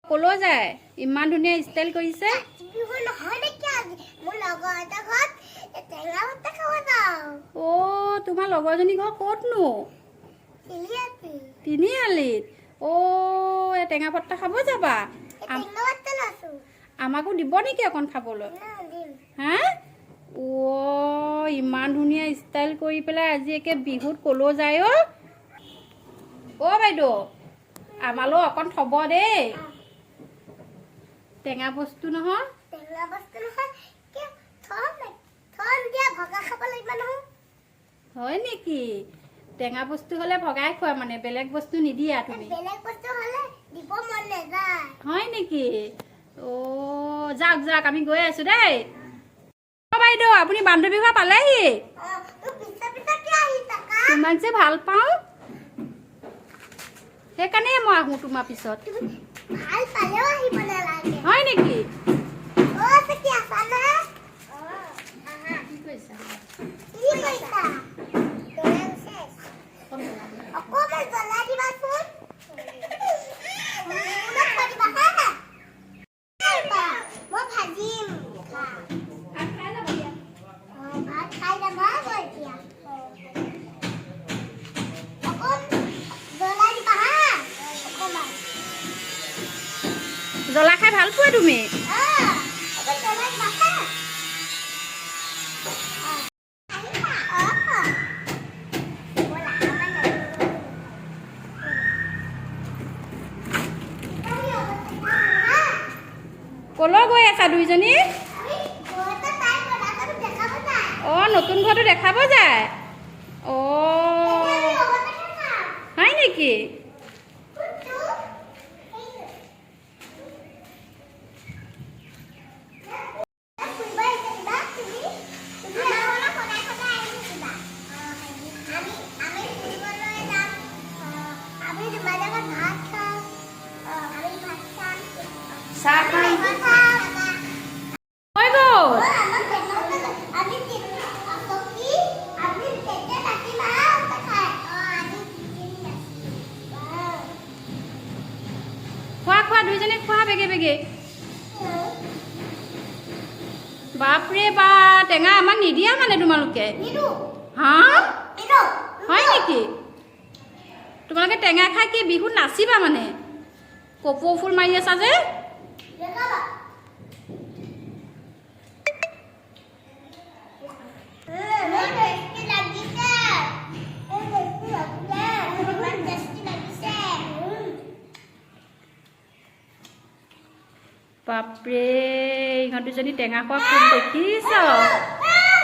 কলৈ যায় ইমান ধুনীয়া ষ্টাইল কৰিছে অ তোমাৰ লগৰজনী ঘৰ ক'তনো তিনিআলিত অ টেঙা ভৰ্তা খাব যাবা আমাকো দিব নেকি অকণ খাবলৈ হা অ ইমান ধুনীয়া ষ্টাইল কৰি পেলাই আজি একে বিহুত কলৈ যায় অ বাইদেউ আমালৈ অকণ থব দেই টেঙা বস্তু নহয় হয় নেকি টেঙা বস্তু হলে ভগাই খোৱা মানে বেলেগ বস্তু নিদিয়া তুমি হয় নেকি অ যাওক যাওক আমি গৈ আছো দেই বাইদেউ আপুনি বান্ধৱী ঘৰ পালেহি তোমাক যে ভাল পাওঁ সেইকাৰণে মই আহো তোমাৰ পিছত হয় নেকি জ্বলা খাই ভাল পোৱা তুমি কলৈ গৈ আছা দুইজনী অ নতুন ঘৰটো দেখাব যায় অ হয় নেকি দুইজনে খোৱা বেগে বেগে বাপৰে বা টেঙা আমাক নিদিয়া মানে তোমালোকে হা হয় নেকি তোমালোকে টেঙা খাই কি বিহুত নাচিবা মানে কপৌ ফুল মাৰি আছা যে বাপৰে ইহঁত দুজনী টেঙা খোৱা খুব দেখিছ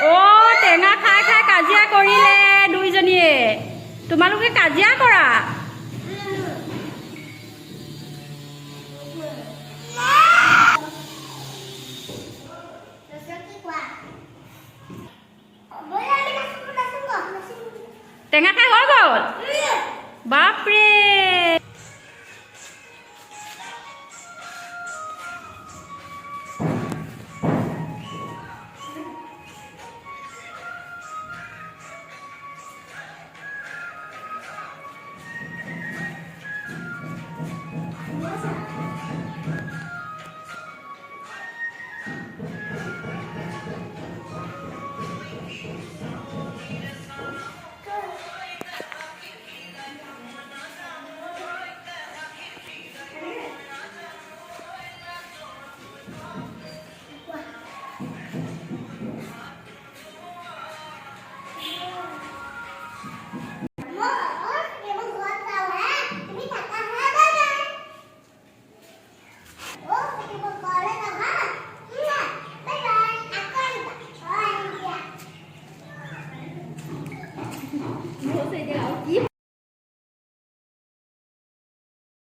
অ টেঙা খাই খাই কাজিয়া কৰিলে দুইজনীয়ে তোমালোকে কাজিয়া কৰা টেঙা খাই হৈ গ'ল বাপৰে